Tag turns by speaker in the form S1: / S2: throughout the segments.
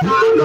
S1: Thank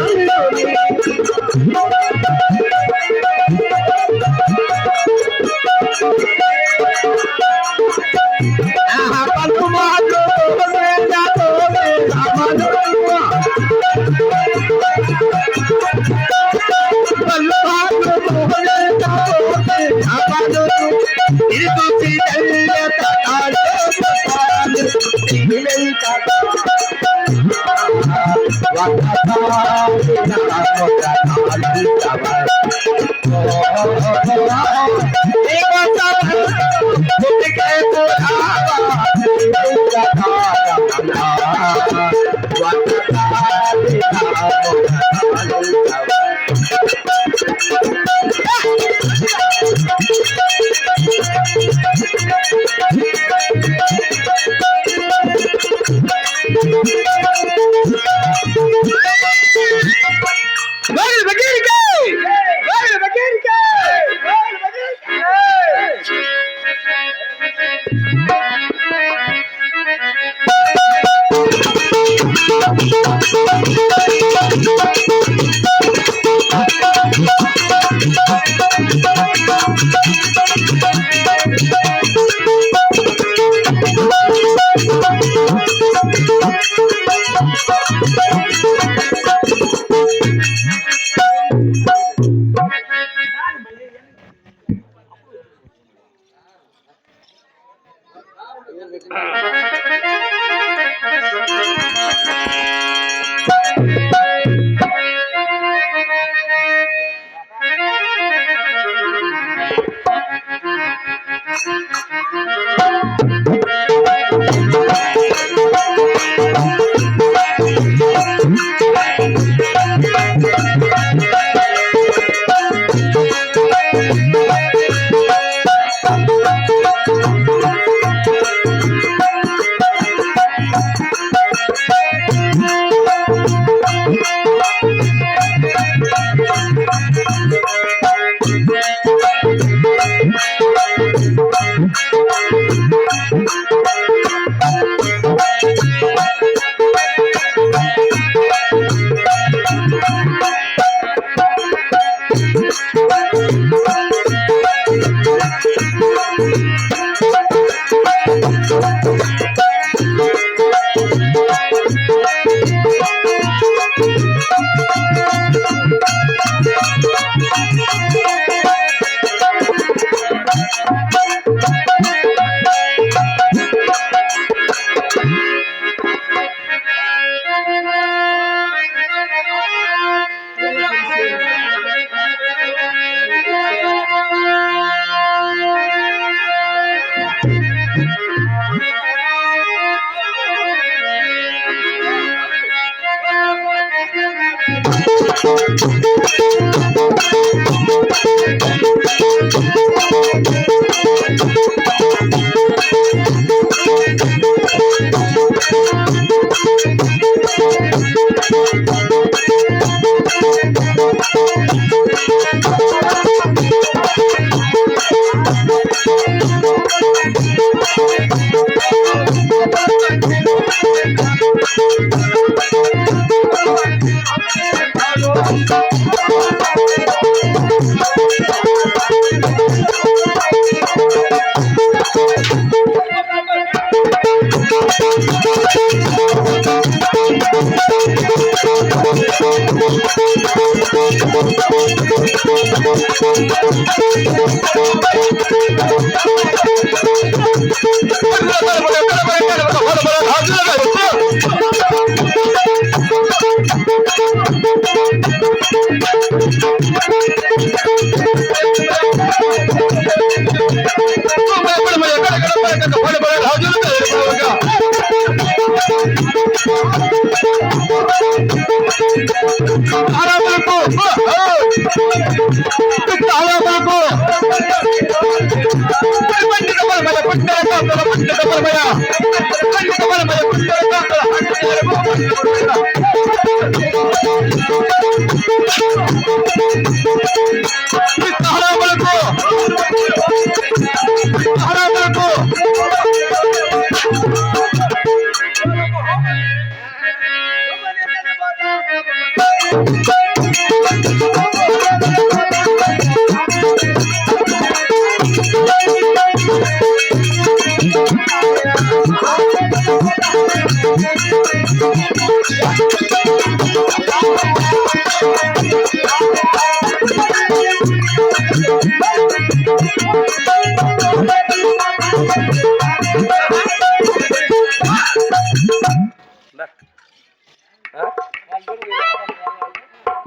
S1: you.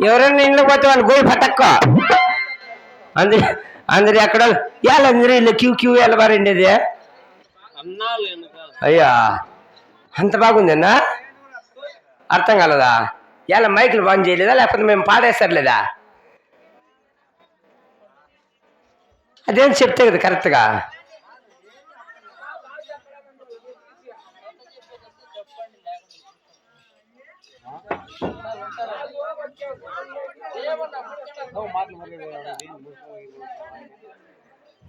S1: ఎవరైనా ఇంట్లో పోతే వాళ్ళు గోయి పట్టక్క అందరు ఎక్కడ అందరూ ఇల్లు క్యూ వెళ్ళబారండి అయ్యా అంత బాగుందన్నా అర్థం కలదా ఎలా మైకులు బంద్ చేయలేదా లేకపోతే మేము పాడేస్తారులేదా అదేం చెప్తే కదా కరెక్ట్గా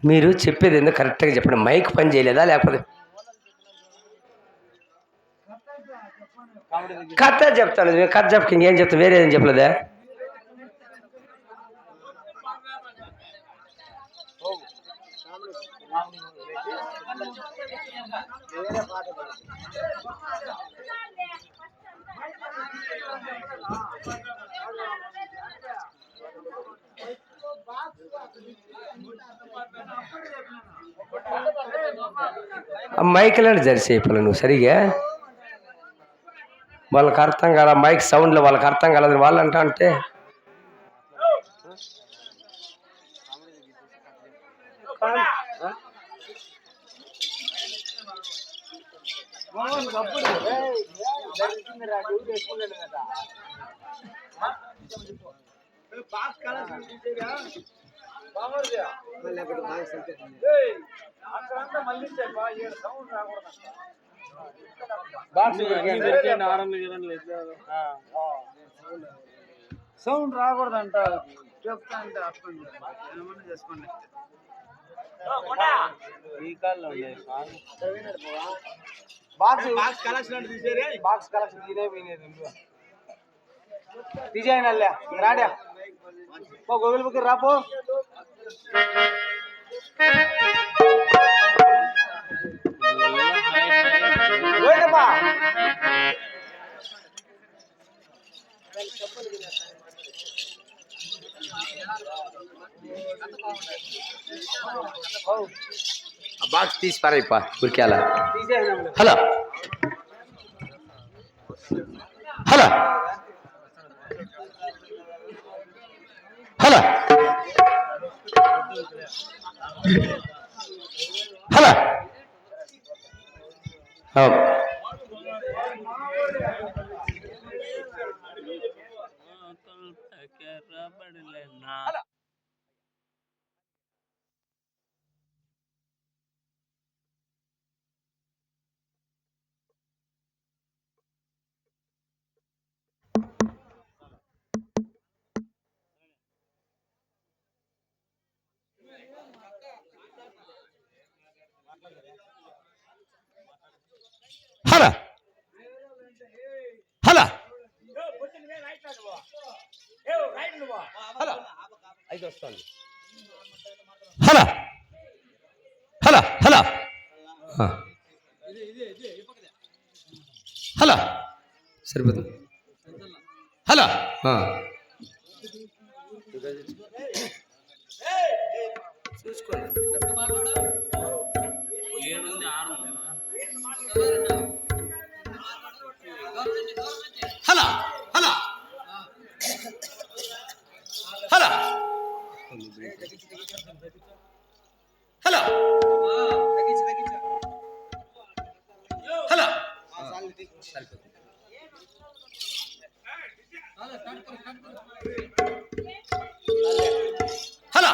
S1: మీరు చెప్పేది ఎందుకు కరెక్ట్గా చెప్పండి మైక్ పని చేయలేదా లేకపోతే కథ చెప్తాను కథ చెప్పక ఇంకేం చెప్తాను వేరే ఏం చెప్పలేదా మైక్లను జరిసి అయిపోలే నువ్వు సరిగా వాళ్ళకి అర్థం కాల మైక్ సౌండ్లో వాళ్ళకి అర్థం కాలేదు వాళ్ళు అంటే
S2: సౌండ్ రాకూడదంట చెప్తా అంటే అర్థం ఏమన్నా చేసుకోండి బాక్స్ కలెక్షన్ బాక్స్ కలెక్షన్ తీసేయండి అల్లే రాడా గూగుల్ బుక్ రాపో
S1: బాక్స్ తీసి పారైపా ఉరికేలా hello hello hello hello hello hello hello ఐదు వస్తుంది హలో హలో హలో హలో సరిపోతుంది హలో చూసుకోండి hello hello hello hello hello hello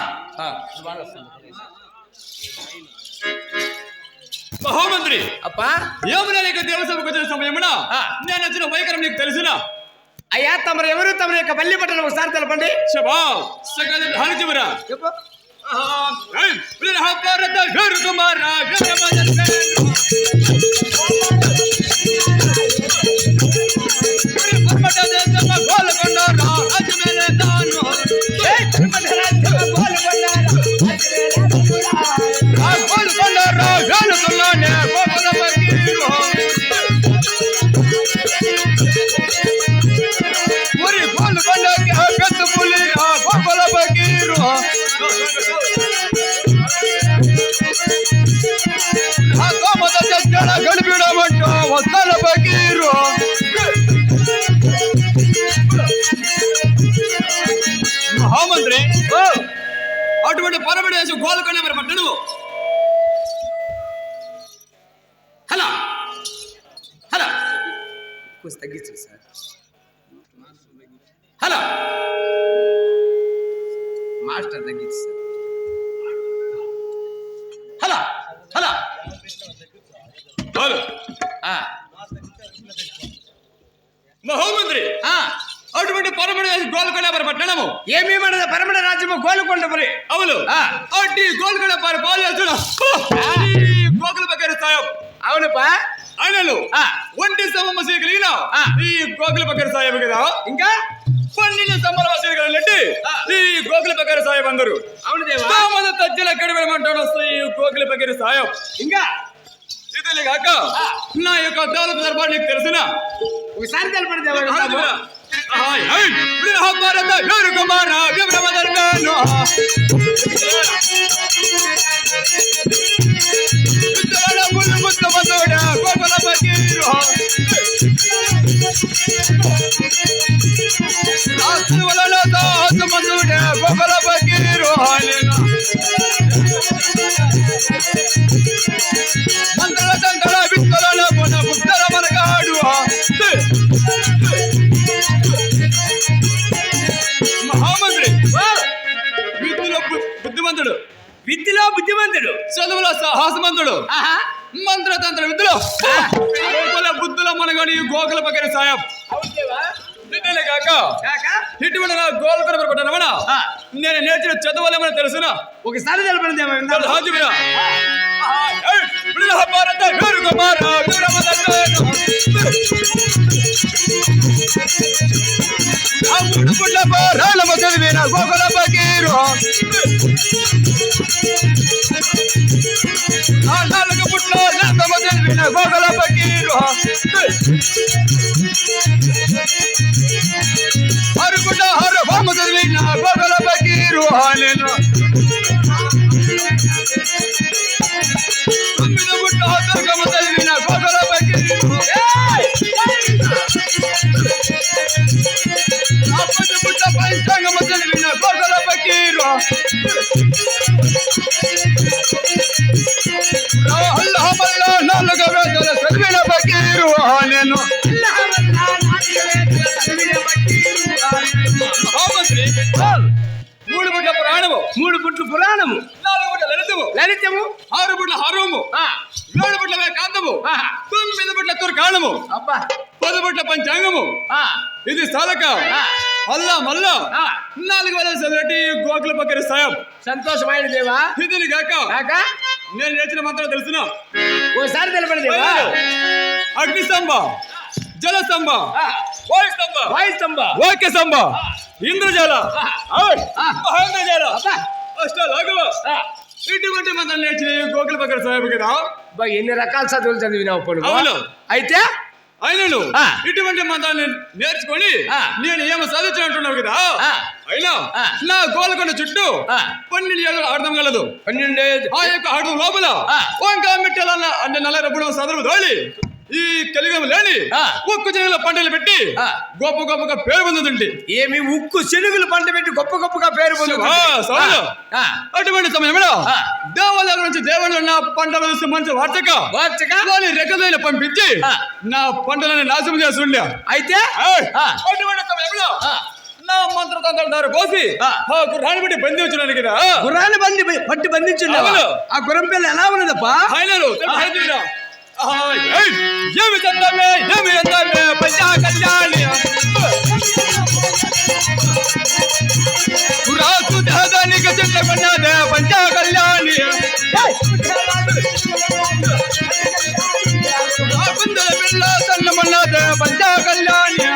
S3: మహామంత్రి
S1: అప్పా
S3: యమున దేవసభకు వచ్చిన సమయమున నేను వచ్చిన వైఖరం నీకు తెలుసునా?
S1: అయ్యా తమరు ఎవరు తమరి యొక్క బల్లి పట్టణం ఒకసారి తెలపండి.
S3: చెప్పు గోల్కొండ మహామంత్రి అటువంటి పరమడి వేసి గోల్కొండ మరి పట్టడు. హలో హలో
S1: కొంచెం తగ్గించు సార్.
S3: హలో
S1: మాస్టర్ తగ్గించు సార్.
S3: హలో హలో హలో మహామంత్రి అటువంటి పరమడి వేసి గోల్కొండ మరి పట్టణము
S1: ఏమేమన్నది పరమడ రాజ్యము గోలుకొండపురి.
S3: అవును అట్టి గోల్కొండ మరి పాలు గోకుల పక్కన సాయం.
S1: అవునప్పా.
S3: ఆయనలు ఒంటి సమస్య కలిగిన ఈ గోకుల పక్కన సాయం కదా.
S1: ఇంకా
S3: 12 సంవత్సరాలు కలిగినట్టు ఈ గోకుల పక్కన సాయం అందరూ.
S1: అవును దేవా.
S3: తజ్జల కడిమంటాడు ఈ గోకుల పక్కన సాయం.
S1: ఇంకా
S3: ఇదే కాక నా యొక్క దౌలత దర్బార్ నీకు తెలుసున.
S1: ఒకసారి తెలపండి దేవా.
S3: మంత్ర తంత్ర విత్తల బుద్ధల మనగాడు మహామంత్రి బుద్ధిమంతుడు,
S1: విద్యలో బుద్ధిమంతుడు,
S3: చదువులో సాహసమంతుడు, మంత్రతంత్ర విద్యలో బుద్ధుల మనగాని గోకుల పక్కన సాయం. కాక ఇటువంటి నా గోల్కొండ పట్టణమన నేను నేర్చిన చదువులేమని తెలుసునా.
S1: ఒకసారి తెలపండి దేవా.
S3: చదివిన గోకుల పకీరు 4 పుట్ల చదివిన గోకుల పకీరు హరుకుంట హరు బామ చదివిన గోకుల పకీరు నేను 9 పుట్ల దుర్గమ్మ చదివిన గోకుల పకీరు పుట్ట పంచాంగమ్మ చదివిన గోకుల పకీరు నాలుగు వేదల చదివిన పకీరు నేను. మహామంత్రి 3 పుట్ల పురాణము,
S1: 3 పుట్లు పురాణము,
S3: 4 పుట్ల లలితము, 6 పుట్ల హరుము, 7 పుట్ల వేకాంతము, 9 పుట్ల తుర్కాణము, 10 పుట్ల పంచాంగము. ఇది సాలక అల్లా మల్లా 4 వేల చదివినట్టు గోకుల పక్కన సాయం.
S1: సంతోషమైన దేవా.
S3: ఇది కాక నేను నేర్చిన మంత్రం తెలుసునా.
S1: ఒకసారి తెలపండి దేవా.
S3: అగ్నిస్తంభ, జలస్తంభ, వాయుస్తంభ, వాక్య స్తంభ, ఇంద్రజాల, మహేంద్రజాల, అష్టలాఘవ ఇటువంటి మంత్రం నేర్చిన గోకుల పక్కన సాయం కదా.
S1: ఎన్ని రకాల చదువులు చదివినావు పడు.
S3: అవును.
S1: అయితే
S3: అయినను ఇటువంటి మంత్రాన్ని నేర్చుకొని నేను ఏమో చదువుతున్నట్టున్నావు కదా. అయినా నా గోల్కొండ చుట్టూ 12 ఏళ్ళు అర్థం కలదు.
S1: 12
S3: ఆ యొక్క అర్థం లోపల వంకా మిట్టెలన్న అంటే 40 రూపాయలు సదరు దోళి ఈ కలిగం లేని ఉక్కు చెనుగుల పంటలు పెట్టి గొప్ప గొప్పగా పేరు పొందుతుంటే.
S1: ఏమి ఉక్కు చెనుగులు పంట పెట్టి గొప్ప గొప్పగా పేరు పొందుతుంది.
S3: అటువంటి సమయంలో దేవాలయం నుంచి దేవుళ్ళు నా పంటలు చూసి మంచి వార్చక వాళ్ళని రెక్కదైన పంపించి నా పంటలని నాశనం చేస్తుండే.
S1: అయితే
S3: అటువంటి సమయంలో నా మంత్రతంత్ర దారి పోసి గుర్రాన్ని బట్టి బంధించున్నాను కదా.
S1: గుర్రాన్ని బట్టి బంధించున్నావు. ఆ గుర్రం పిల్ల ఎలా ఉన్నదప్పా?
S3: ఏమి చందమే ఏమి అందమే పంచా కళ్యాణి రాసు దేహానికి చెందకున్నదే పంచా కళ్యాణి కుందల పిల్ల సన్నమన్నదే పంచా కళ్యాణి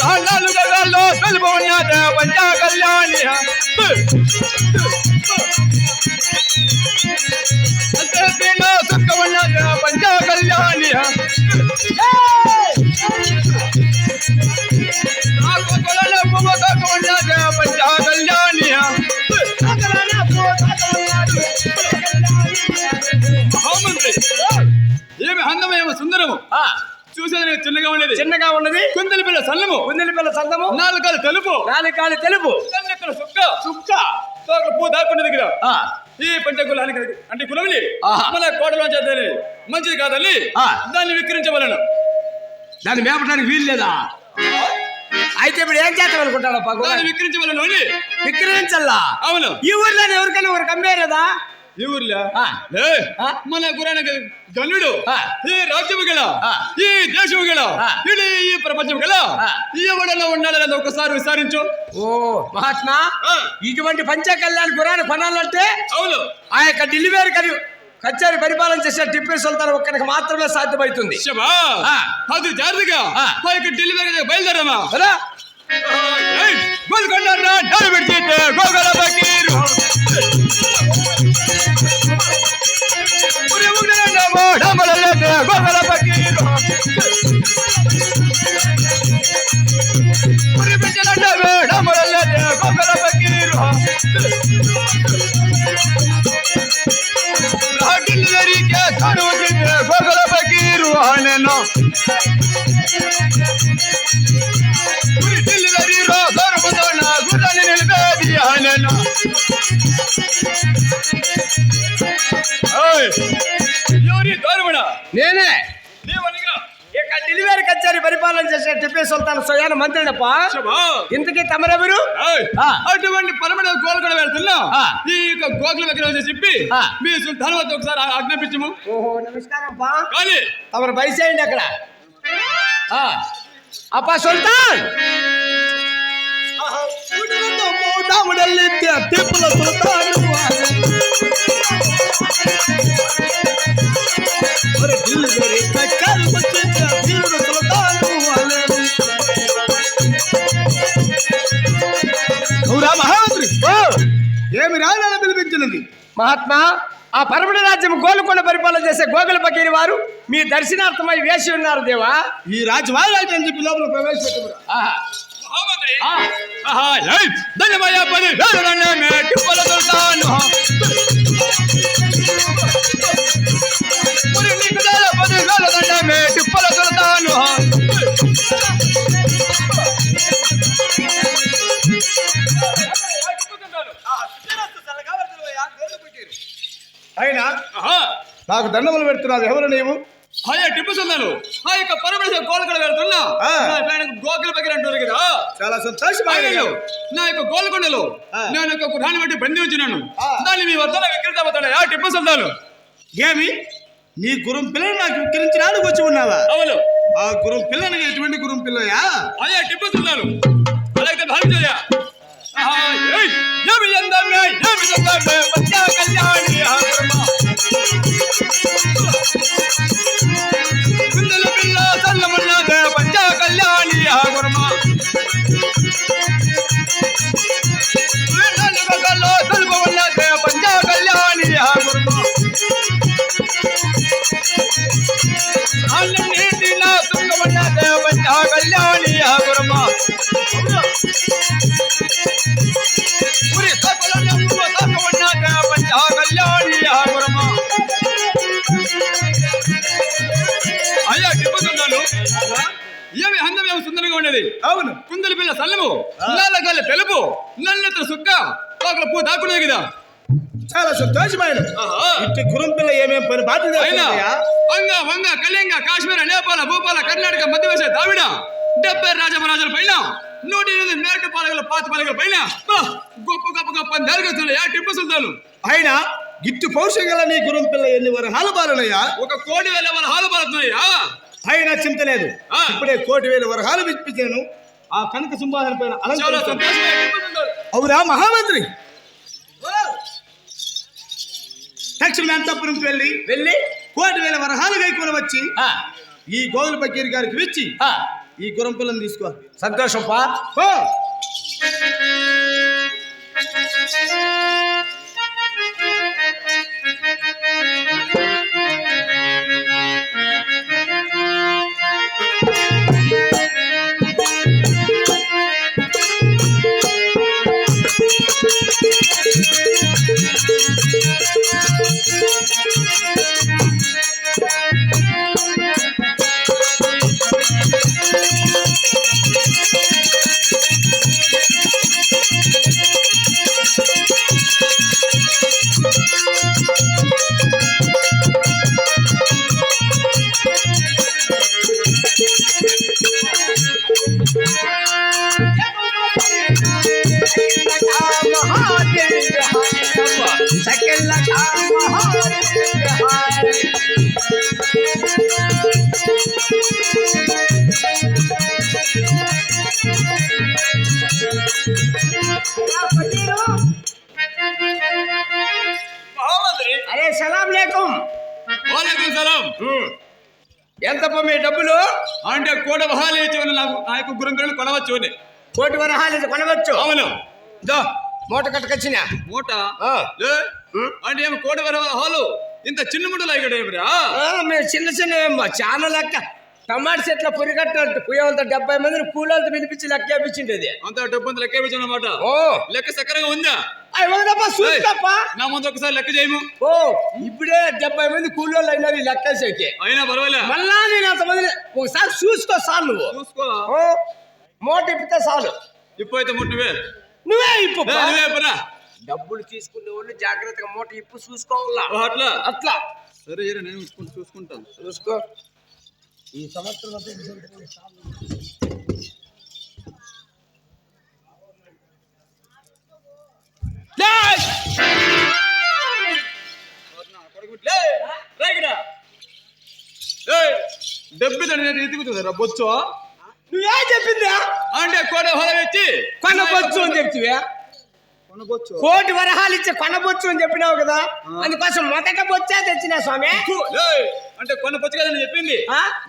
S3: 4 గగాల్లో కలుపు ఉన్నదే పంచా కళ్యాణి పంచా కళ్యాణి పంచా కళ్యాణి మహామంత్రి ఏమి అందమేమో సుందరము చూసి చూసేదానికి
S1: చిన్నగా ఉన్నది
S3: కుందలి పిల్ల సన్నము
S1: సందము
S3: 4 కాలు తెలుపు
S1: 4 కాళ్ళు తెలుపు
S3: కన్నెక్కల సుక్క తోక పూ దాక్కున్నది కదా ఈ పంచకులానికి అంటే కులమిలి మన కోటలో చేద్దని మంచిది కాదని దాన్ని విక్రించవలను.
S1: దాన్ని మేపడానికి వీలు లేదా? అయితే ఇప్పుడు ఏం చేద్దాం అనుకుంటాడు?
S3: దాన్ని విక్రించవలను అని.
S1: విక్రయించల్లా?
S3: అవును.
S1: ఈ ఊర్లో ఎవరికైనా ఎవరికి అమ్మేరేదా?
S3: ఈ ఊర్లో మన గురాన గనుడు ఈ రాజ్యము గల ఈ దేశము గల ఇది ఈ ప్రపంచం గల ఎవడన్నా ఉండాలని ఒకసారి విచారించు.
S1: ఓ మహాత్మా, ఇటువంటి పంచకళ్యాణ గురాన్ని కొనాలంటే
S3: అవును
S1: ఆ యొక్క ఢిల్లీ కచేరీ పరిపాలన చేసే టిప్పు సుల్తాన్ ఒక్కడికి మాత్రమే సాధ్యమవుతుంది.
S3: అది జాగ్రత్తగా ఢిల్లీ బయలుదేరమా.
S1: నేనే ఢిల్లీ కచేరీ పరిపాలన చేసే టిప్పు సుల్తాన్ స్వయాన మంత్రినప్ప. ఇంతకీ తమరెవరు?
S3: అటువంటి పరమణ గోల్కొండ వెళ్తున్నా ఈ యొక్క గోకుల దగ్గర చెప్పి మీ సుల్తాన్ వద్ద ఒకసారి ఆజ్ఞాపించము.
S1: ఓహో నమస్కారం అప్పా.
S3: కానీ
S1: తమరు బయసేయండి అక్కడ. అప్పా సుల్తాన్ టిప్పుల సుల్తాన్
S2: ఏమి రాజాలను పిలిపించినది?
S1: మహాత్మా, ఆ పరమణ రాజ్యం గోల్కొండ పరిపాలన చేసే గోగుల పకీరి వారు మీ దర్శనార్థమై వేసి ఉన్నారు దేవా.
S2: ఈ రాజ్యవాళ్ళు అని చెప్పి లోపల ప్రవేశపెట్టుకురా. అయినా నాకు దండములు పెడుతున్నావు. ఎవరు నీవు?
S3: టిప్పు సుల్తాను ఆ యొక్క పరమేశ్వర గోల్కొండ వెళ్తున్నా గోకుల పకీర్ అంటారు కదా.
S2: చాలా సంతోషం.
S3: నా యొక్క గోల్కొండలో నేను ఒక గుర్రాన్ని బట్టి బంది ఉంచినాను. దాన్ని మీ వద్ద విక్రించబోతాడా టిప్పు సుల్తాను?
S2: ఏమి నీ గురం పిల్లని నాకు విక్రించడానికి వచ్చి ఉన్నావా?
S3: అవును.
S2: ఆ గురం పిల్లని ఎటువంటి గురం పిల్లయా?
S3: అయ్యా టిప్పు సుల్తాను అలాగే భావించయా ఏమి అందం ఏమి సుందరంగా ఉండేది.
S2: అవును.
S3: కుందలి పిల్ల సల్లము 4 కాళ్ళ తెలుపు నల్లెత్త సుక్క ఒకల పూ దాక్కునేది కదా.
S2: చాలా సంతోషమైన ఇంటి గురం పిల్ల ఏమేమి పని బాధ్యత
S3: వంగ కళింగ కాశ్మీర నేపాల భూపాల కర్ణాటక మధ్యప్రదేశ్ ద్రావిడ 70 రాజమహారాజుల పైన 108 మేరటు పాలకుల పాత పాలకుల పైన గొప్ప గొప్పగా 10 వస్తున్నాయా టిప్పు సుల్తాను.
S2: అయినా గిట్టు పౌరుషం గల నీ గురం పిల్ల ఎన్ని వరహాలు బాలనయ్యా?
S3: 1,00,00,000 వరహాలు బాలుతున్నాయా?
S2: అయినా చింత లేదు. ఇప్పుడే 1,00,00,000 వరహాలు విప్పించాను ఆ కనక సింహాసనం పైన. అవురా మహామంత్రి? తక్షణ అంతఃపురంకి వెళ్ళి 1,00,00,000 వరహాలు గైకొని వచ్చి ఈ గోగుల పకీర్ గారికి ఇచ్చి ఈ గురం పిల్లని తీసుకో.
S1: సంతోషం పా. ఎంత మీ డబ్బులు?
S3: అంటే కోటి వరహాలు ఇచ్చి నా యొక్క గురుంగలను కొనవచ్చు అని.
S1: కోటి వరహాలు కొనవచ్చు.
S3: అవును.
S1: దో మూట కట్టుకొచ్చిన
S3: మూట అంటే ఏమో కోటి వరహాలు ఇంత చిన్న ముట్టలు అయ్యాడు.
S1: మేము చిన్న చిన్న చాలా లెక్క టమాటా చెట్ల పురిగట్టినట్టు పుయ్యంత 70 మందిని కూలంతా వినిపించి లెక్క వేపించిండేది.
S3: అంత డబ్బు లెక్క వేపించన్నమాట. లెక్క చక్కరగా ఉందా?
S1: నా
S3: ముందు ఒకసారి లెక్క చేయము.
S1: ఇప్పుడే 70 మంది కూలోళ్ళు అయినారు ఈ లెక్కేసేకి.
S3: అయినా పర్వాలేదు.
S1: మళ్ళా నేను అంతమంది ఒకసారి చూసుకో చాలు. నువ్వు
S3: చూసుకో.
S1: మూట ఇప్పితే చాలు.
S3: ఇప్పు అయితే ముట్టువే.
S1: నువ్వే ఇప్పు.
S3: నువ్వే
S1: డబ్బులు తీసుకునే వాళ్ళు జాగ్రత్తగా మూట ఇప్పు చూసుకోవాలా.
S3: అట్లా
S1: అట్లా
S3: సరే నేను చూసుకుంటాను.
S1: చూసుకో. ఈ సంవత్సరం
S3: డబ్బు బొచ్చు.
S1: నువ్వే చెప్పిందా?
S3: అంటే కోటి వరహాలు ఇచ్చి
S1: కొనబొచ్చు అని చెప్తివే. కోటి వరహాలు ఇచ్చి కొనబొచ్చు అని చెప్పినావు కదా, అందుకోసం మొదట బొచ్చా తెచ్చినా స్వామి.
S3: అంటే కొనబొచ్చు కదా చెప్పింది.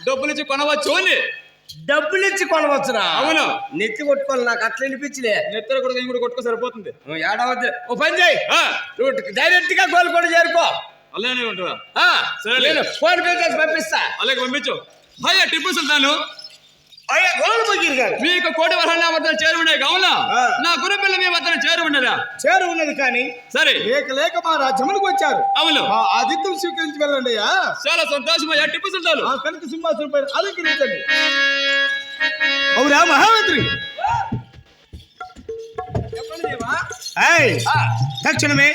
S3: డబ్బులు ఇచ్చి కొనవచ్చు అని.
S1: డబ్బులు ఇచ్చి కొనవచ్చురా?
S3: అవును.
S1: నెత్తి కొట్టుకోవాలి. నాకు అట్లా వినిపించలే.
S3: నెత్తర కూడా కూడా కొట్టుకో సరిపోతుంది.
S1: ఏడవద్దు. ఓ పని చేయి, నువ్వు డైరెక్ట్ గా గోల్కొండ చేరుకో.
S3: అలానే ఉంటావా?
S1: నేను ఫోన్ పే చేసి పంపిస్తా.
S3: అలాగే పంపించు. అయ్యా టిప్పు సుల్తాను
S2: మీకు
S3: కోటి వరహాలు నా వద్ద చేరున్నాయి కావున నా గురుపిల్ల మీ వద్ద చేరున్నదా?
S2: చేరున్నది కానీ
S3: సరే
S2: లేక మా రాజ్యమునికి వచ్చారు.
S3: అవును.
S2: ఆదిత్యం స్వీకరించి వెళ్ళండి.
S3: చాలా సంతోషం అయ్యా టిప్పు సుల్తాను.
S2: కనుక సింహాసనం పైన అలంకరించండి. అవునా మహామంత్రి? తక్షణమే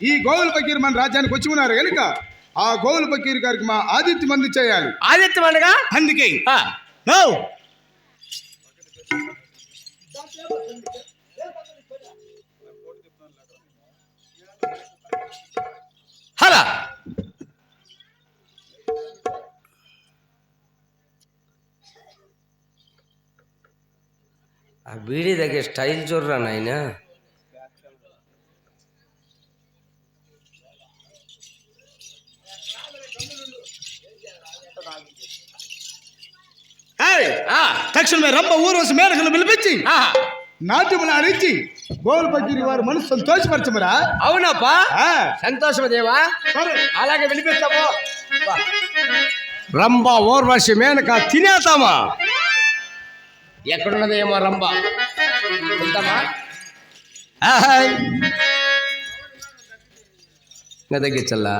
S2: ఈ గోవుల పకీర్ మన రాజ్యానికి వచ్చి ఉన్నారు కనుక ఆ గోవుల పకీర్ గారికి మా ఆదిత్యం అంది చేయాలి.
S1: ఆదిత్యం అనగా
S2: అందుకే
S1: హలా ఆ బీడీ దగ్గర స్టైల్ చూడరా నాయన.
S2: తక్షణమే రంభ ఊర్వశి మేనకలు పిలిపించి నాట్యములు ఆడించి గోవుల పకీరి వారు మనసు సంతోషపరచమరా.
S1: అవునప్పా, సంతోషం దేవా. అలాగే పిలిపిస్తాము. రంభ ఊర్వశి మేనక తినేతామా? ఎక్కడున్నదేమో రంభ. తగ్గించల్లా.